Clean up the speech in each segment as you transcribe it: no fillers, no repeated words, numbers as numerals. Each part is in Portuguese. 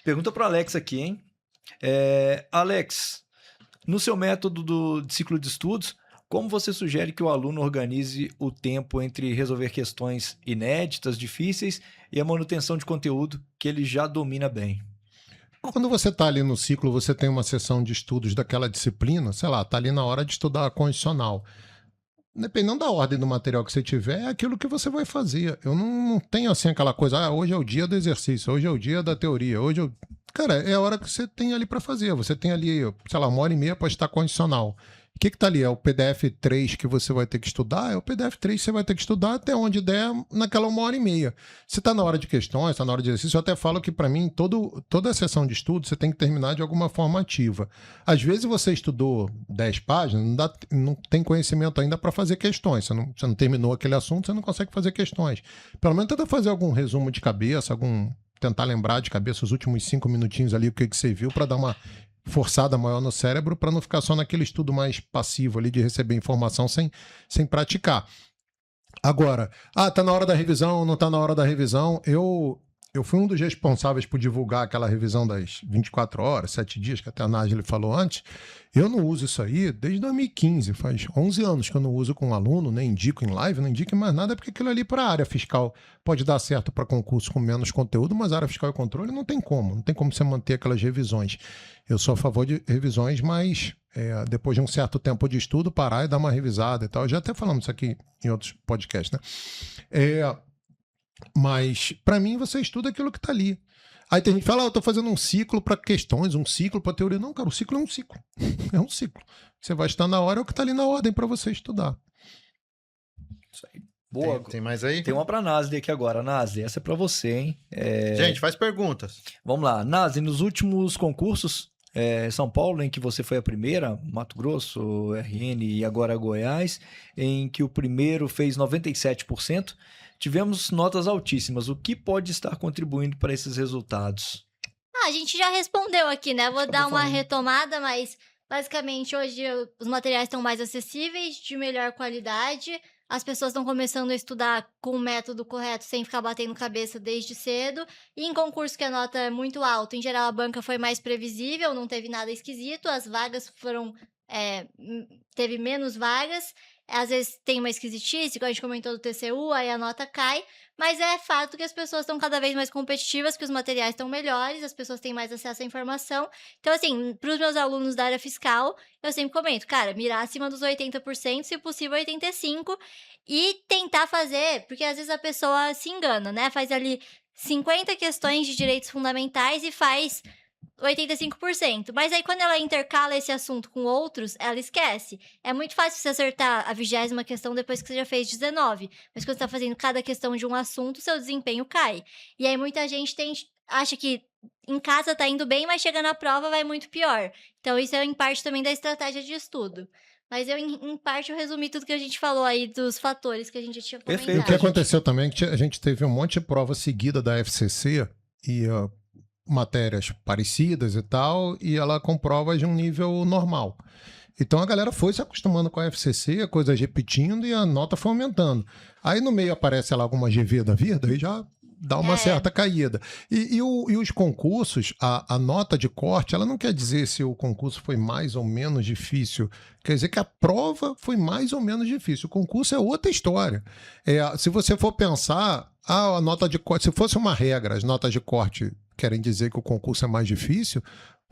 Pergunta para Alex aqui, hein? Alex, no seu método de ciclo de estudos, como você sugere que o aluno organize o tempo entre resolver questões inéditas, difíceis e a manutenção de conteúdo que ele já domina bem? Quando você está ali no ciclo, você tem uma sessão de estudos daquela disciplina, sei lá, está ali na hora de estudar a condicional. Dependendo da ordem do material que você tiver, é aquilo que você vai fazer. Eu não tenho assim aquela coisa, hoje é o dia do exercício, hoje é o dia da teoria, Cara, é a hora que você tem ali para fazer. Você tem ali, sei lá, 1h30 para estar condicional. O que tá ali? É o PDF 3 que você vai ter que estudar? É o PDF 3 que você vai ter que estudar até onde der naquela 1h30. Se tá na hora de questões, tá na hora de exercício, eu até falo que para mim toda a sessão de estudo você tem que terminar de alguma forma ativa. Às vezes você estudou 10 páginas, não tem conhecimento ainda para fazer questões. Você não terminou aquele assunto, você não consegue fazer questões. Pelo menos tenta fazer algum resumo de cabeça, tentar lembrar de cabeça os últimos 5 minutinhos ali o que você viu para dar uma forçada maior no cérebro, para não ficar só naquele estudo mais passivo ali de receber informação sem praticar. Agora, tá na hora da revisão, não tá na hora da revisão. Eu fui um dos responsáveis por divulgar aquela revisão das 24 horas, 7 dias, que até a Nájile falou antes. Eu não uso isso aí desde 2015, faz 11 anos que eu não uso com um aluno, nem indico em live, não indico em mais nada, porque aquilo ali para a área fiscal pode dar certo para concurso com menos conteúdo, mas a área fiscal e controle não tem como você manter aquelas revisões. Eu sou a favor de revisões, mas depois de um certo tempo de estudo, parar e dar uma revisada e tal. Já até falamos isso aqui em outros podcasts, né? Mas, para mim, você estuda aquilo que está ali. Aí tem gente que fala, eu estou fazendo um ciclo para questões, um ciclo para teoria. Não, cara, o ciclo é um ciclo. É um ciclo. Você vai estar na hora, é o que está ali na ordem para você estudar. Isso aí. Boa. Tem mais aí? Tem uma para a Nasli aqui agora. Nasli, essa é para você, hein? Gente, faz perguntas. Vamos lá. Nasli, nos últimos concursos, São Paulo, em que você foi a primeira, Mato Grosso, RN e agora Goiás, em que o primeiro fez 97%, tivemos notas altíssimas. O que pode estar contribuindo para esses resultados? A gente já respondeu aqui, né? Vou dar uma retomada, mas basicamente hoje os materiais estão mais acessíveis, de melhor qualidade. As pessoas estão começando a estudar com o método correto, sem ficar batendo cabeça desde cedo. E em concurso que a nota é muito alta, em geral a banca foi mais previsível, não teve nada esquisito. As vagas teve menos vagas. Às vezes tem uma esquisitice, como a gente comentou do TCU, aí a nota cai. Mas é fato que as pessoas estão cada vez mais competitivas, que os materiais estão melhores, as pessoas têm mais acesso à informação. Então, assim, para os meus alunos da área fiscal, eu sempre comento, cara, mirar acima dos 80%, se possível 85%, e tentar fazer, porque às vezes a pessoa se engana, né? Faz ali 50 questões de direitos fundamentais e faz 85%. Mas aí, quando ela intercala esse assunto com outros, ela esquece. É muito fácil você acertar a 20ª questão depois que você já fez 19. Mas quando você tá fazendo cada questão de um assunto, seu desempenho cai. E aí, muita gente acha que em casa tá indo bem, mas chega na prova vai muito pior. Então, isso é em parte também da estratégia de estudo. Mas em parte, eu resumi tudo que a gente falou aí dos fatores que a gente já tinha comentado. Perfeito. O que aconteceu também é que a gente teve um monte de prova seguida da FCC e matérias parecidas e tal, e ela com provas de um nível normal. Então a galera foi se acostumando com a FCC, coisas repetindo e a nota foi aumentando. Aí no meio aparece lá alguma GV da vida e já dá uma certa caída. E os concursos, a nota de corte, ela não quer dizer se o concurso foi mais ou menos difícil. Quer dizer que a prova foi mais ou menos difícil. O concurso é outra história. Se você for pensar, a nota de corte, se fosse uma regra, as notas de corte querem dizer que o concurso é mais difícil,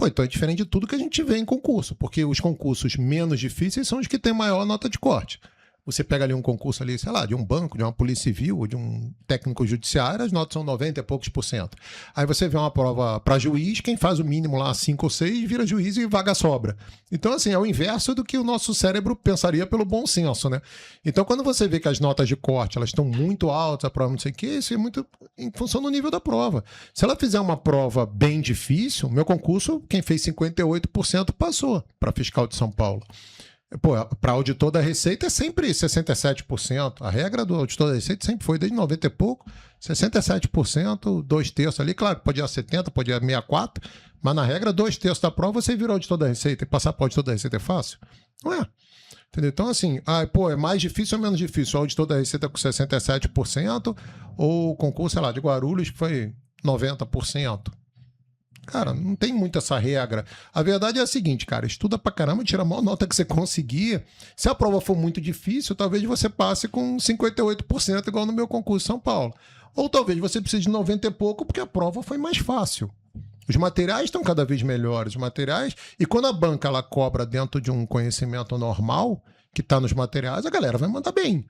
então é diferente de tudo que a gente vê em concurso, porque os concursos menos difíceis são os que têm maior nota de corte. Você pega ali um concurso ali, sei lá, de um banco, de uma polícia civil, de um técnico judiciário, as notas são 90 e poucos %. Aí você vê uma prova para juiz, quem faz o mínimo lá 5 ou 6 vira juiz e vaga sobra. Então, assim, é o inverso do que o nosso cérebro pensaria pelo bom senso, né? Então, quando você vê que as notas de corte, elas estão muito altas, a prova não sei o quê, isso é muito em função do nível da prova. Se ela fizer uma prova bem difícil, meu concurso, quem fez 58% passou para fiscal de São Paulo. Para auditor da Receita é sempre 67%. A regra do auditor da Receita sempre foi, desde 90 e pouco, 67%, 2/3 ali. Claro, podia 70%, podia 64%, mas na regra, 2/3 da prova você vira auditor da Receita. E passar para auditor da Receita é fácil? Não é. Entendeu? Então, assim, é mais difícil ou menos difícil? O auditor da Receita com 67%, ou o concurso, sei lá, de Guarulhos, que foi 90%. Cara, não tem muito essa regra. A verdade é a seguinte, cara, estuda pra caramba, tira a maior nota que você conseguir. Se a prova for muito difícil, talvez você passe com 58%, igual no meu concurso em São Paulo. Ou talvez você precise de 90 e pouco, porque a prova foi mais fácil. Os materiais estão cada vez melhores, os materiais. E quando a banca ela cobra dentro de um conhecimento normal, que está nos materiais, a galera vai mandar bem.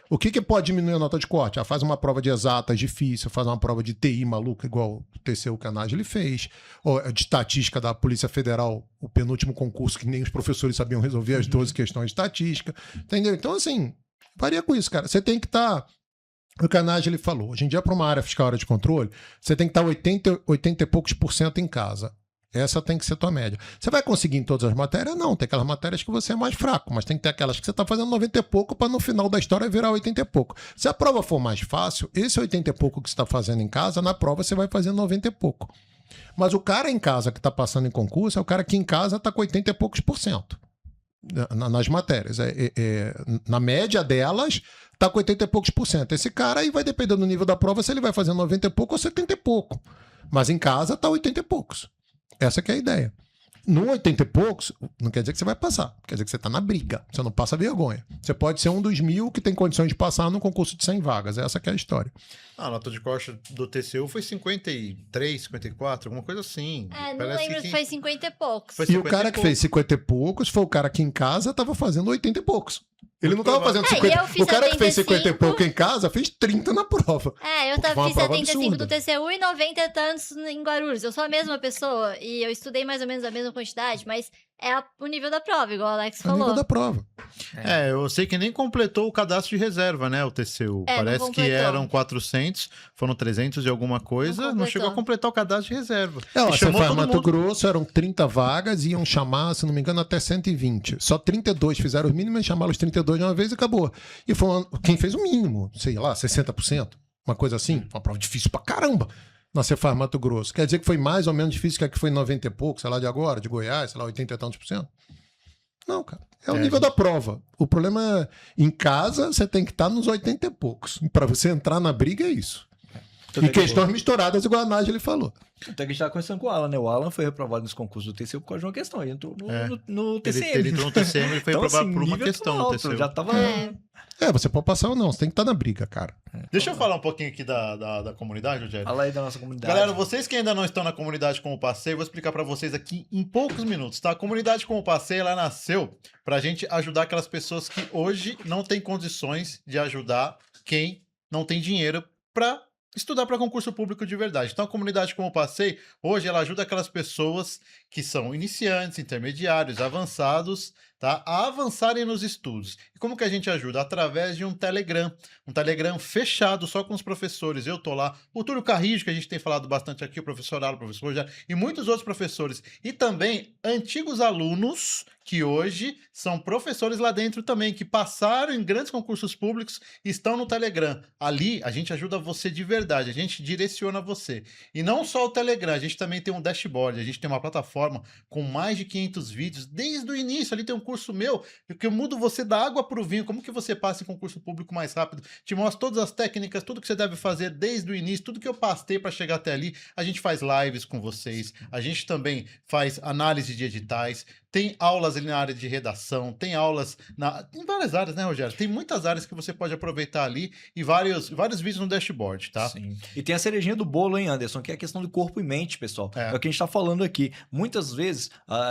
O que pode diminuir a nota de corte? Faz uma prova de exatas difícil, faz uma prova de TI maluca, igual o TCU Canage ele fez, ou de estatística da Polícia Federal, o penúltimo concurso que nem os professores sabiam resolver as 12 questões de estatística, entendeu? Então, assim, varia com isso, cara. Você tem que estar... O Canage ele falou, hoje em dia para uma área fiscal, área de controle, você tem que estar 80 e poucos % em casa. Essa tem que ser a tua média. Você vai conseguir em todas as matérias? Não. Tem aquelas matérias que você é mais fraco, mas tem que ter aquelas que você está fazendo 90 e pouco para no final da história virar 80 e pouco. Se a prova for mais fácil, esse 80 e pouco que você está fazendo em casa, na prova você vai fazer 90 e pouco. Mas o cara em casa que está passando em concurso é o cara que em casa está com 80 e poucos % nas matérias. Na média delas, está com 80 e poucos %. Esse cara aí vai depender do nível da prova se ele vai fazer 90 e pouco ou 70 e pouco. Mas em casa está 80 e poucos. Essa que é a ideia. No 80 e poucos, não quer dizer que você vai passar. Quer dizer que você está na briga. Você não passa vergonha. Você pode ser um dos 1000 que tem condições de passar num concurso de 100 vagas. Essa que é a história. A nota de corte do TCU foi 53, 54, alguma coisa assim. Não lembro se foi 50 e poucos. E o cara que fez 50 e poucos foi o cara que em casa estava fazendo 80 e poucos. Ele não estava fazendo 50. O cara que fez 50 e pouco em casa fez 30 na prova. Eu fiz 75 do TCU e 90 e tantos em Guarulhos. Eu sou a mesma pessoa e eu estudei mais ou menos a mesma quantidade, mas é o nível da prova, igual o Alex falou. O nível da prova. Eu sei que nem completou o cadastro de reserva, né, o TCU. Parece que eram 400, foram 300 e alguma coisa, não chegou a completar o cadastro de reserva. Você faz Mato Grosso, eram 30 vagas, iam chamar, se não me engano, até 120. Só 32 fizeram os mínimos, chamaram os 32 de uma vez e acabou. E foi quem fez o mínimo, sei lá, 60%, uma coisa assim, uma prova difícil pra caramba. Na Cefaz Mato Grosso. Quer dizer que foi mais ou menos difícil que a que foi em 90 e pouco, sei lá, de agora, de Goiás, sei lá, 80 e tantos %? Não, cara. É o nível da prova. O problema é, em casa, você tem que estar nos 80 e poucos. Para você entrar na briga, é isso. E questões misturadas, igual a Nádia ele falou. Até que a gente estava conversando com o Alan, né? O Alan foi reprovado nesse concurso do TCU por causa de uma questão. Ele entrou no TCM. Ele entrou no TCM e foi reprovado por uma questão alto, no TCU. Já tava... Você pode passar ou não, você tem que estar na briga, cara. Deixa eu falar um pouquinho aqui da comunidade, Rogério. Fala aí da nossa comunidade. Galera, vocês que ainda não estão na comunidade Como Passei, eu vou explicar pra vocês aqui em poucos minutos, tá? A comunidade Como Passei, ela nasceu pra gente ajudar aquelas pessoas que hoje não têm condições de ajudar quem não tem dinheiro pra estudar para concurso público de verdade. Então, a comunidade Como Passei, hoje, ela ajuda aquelas pessoas que são iniciantes, intermediários, avançados, tá? A avançarem nos estudos. E como que a gente ajuda? Através de um Telegram fechado só com os professores. Eu tô lá, o Túlio Carrijo, que a gente tem falado bastante aqui, o professor Alan, o professor Rogério, e muitos outros professores. E também antigos alunos que hoje são professores lá dentro também, que passaram em grandes concursos públicos e estão no Telegram. Ali, a gente ajuda você de verdade, a gente direciona você. E não só o Telegram, a gente também tem um dashboard, a gente tem uma plataforma com mais de 500 vídeos, desde o início. Ali tem um curso meu, que eu mudo você da água para o vinho, como que você passa em concurso público mais rápido, te mostro todas as técnicas, tudo que você deve fazer desde o início, tudo que eu passei para chegar até ali. A gente faz lives com vocês, a gente também faz análise de editais, tem aulas ali na área de redação, tem aulas em várias áreas, né, Rogério? Tem muitas áreas que você pode aproveitar ali e vários vídeos no dashboard, tá? Sim. E tem a cerejinha do bolo, hein, Anderson, que é a questão do corpo e mente, pessoal. É o que a gente tá falando aqui. Muitas vezes,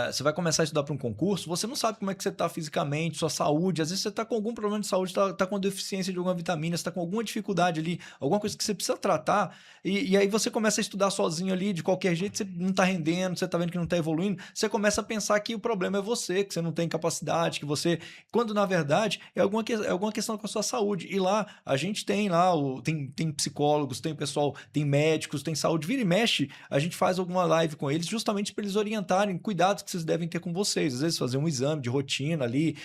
você vai começar a estudar para um concurso, você não sabe como é que você tá fisicamente, sua saúde, às vezes você tá com algum problema de saúde, tá com deficiência de alguma vitamina, você tá com alguma dificuldade ali, alguma coisa que você precisa tratar, e aí você começa a estudar sozinho ali, de qualquer jeito, você não tá rendendo, você tá vendo que não tá evoluindo, você começa a pensar que o problema é você, que você não tem capacidade, que você... Quando, na verdade, é alguma questão com a sua saúde. E lá, a gente tem lá, tem psicólogos, tem pessoal, tem médicos, tem saúde. Vira e mexe, a gente faz alguma live com eles, justamente para eles orientarem cuidados que vocês devem ter com vocês. Às vezes, fazer um exame de rotina ali,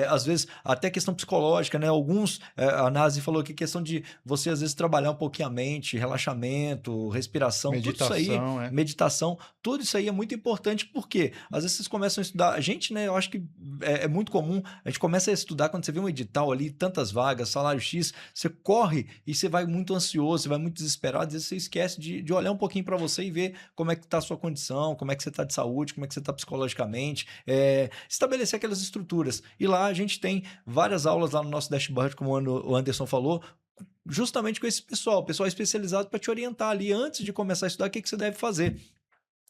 às vezes, até questão psicológica, né? Alguns, a Nazi falou aqui, questão de você, às vezes, trabalhar um pouquinho a mente, relaxamento, respiração, meditação, tudo isso aí, meditação, tudo isso aí é muito importante, porque às vezes vocês começam a estudar, a gente, né, eu acho que é muito comum, a gente começa a estudar quando você vê um edital ali, tantas vagas, salário X, você corre e você vai muito ansioso, você vai muito desesperado, às vezes você esquece de olhar um pouquinho para você e ver como é que está a sua condição, como é que você está de saúde, como é que você está psicologicamente, estabelecer aquelas estruturas. E lá a gente tem várias aulas lá no nosso dashboard, como o Anderson falou, justamente com esse pessoal especializado para te orientar ali antes de começar a estudar o que você deve fazer.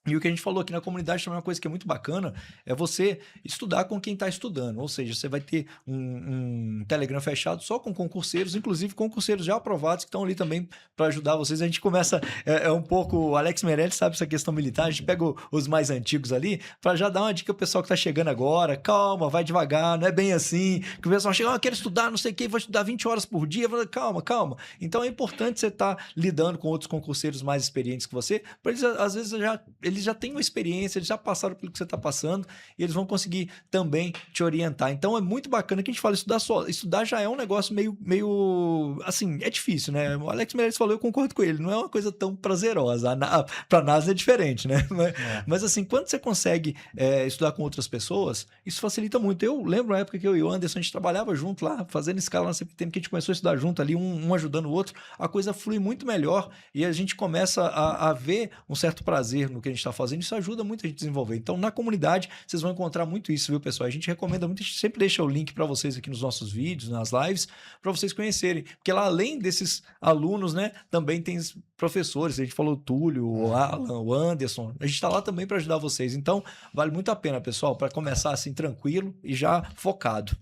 E o que a gente falou aqui na comunidade também é uma coisa que é muito bacana, é você estudar com quem está estudando. Ou seja, você vai ter um Telegram fechado só com concurseiros, inclusive concurseiros já aprovados que estão ali também para ajudar vocês. A gente começa, um pouco, o Alex Meirelles sabe essa questão militar, a gente pega os mais antigos ali para já dar uma dica ao pessoal que está chegando agora, calma, vai devagar, não é bem assim, que o pessoal chega, eu quero estudar, não sei o que, vou estudar 20 horas por dia, falo, calma. Então é importante você estar lidando com outros concurseiros mais experientes que você, para eles, às vezes, eles já têm uma experiência, eles já passaram pelo que você está passando e eles vão conseguir também te orientar. Então é muito bacana que a gente fala, estudar já é um negócio meio assim, é difícil, né? O Alex Meirelles falou, eu concordo com ele, não é uma coisa tão prazerosa. Para a NASA é diferente, né? Mas assim, quando você consegue estudar com outras pessoas, isso facilita muito. Eu lembro na época que eu e o Anderson, a gente trabalhava junto lá, fazendo escala na CPTM, que a gente começou a estudar junto ali, um ajudando o outro, a coisa flui muito melhor e a gente começa a ver um certo prazer no que a gente está fazendo, isso ajuda muito a gente a desenvolver. Então, na comunidade, vocês vão encontrar muito isso, viu, pessoal? A gente recomenda muito, a gente sempre deixa o link para vocês aqui nos nossos vídeos, nas lives, para vocês conhecerem. Porque lá, além desses alunos, né, também tem professores, a gente falou o Túlio, o Alan, o Anderson, a gente está lá também para ajudar vocês. Então, vale muito a pena, pessoal, para começar assim tranquilo e já focado.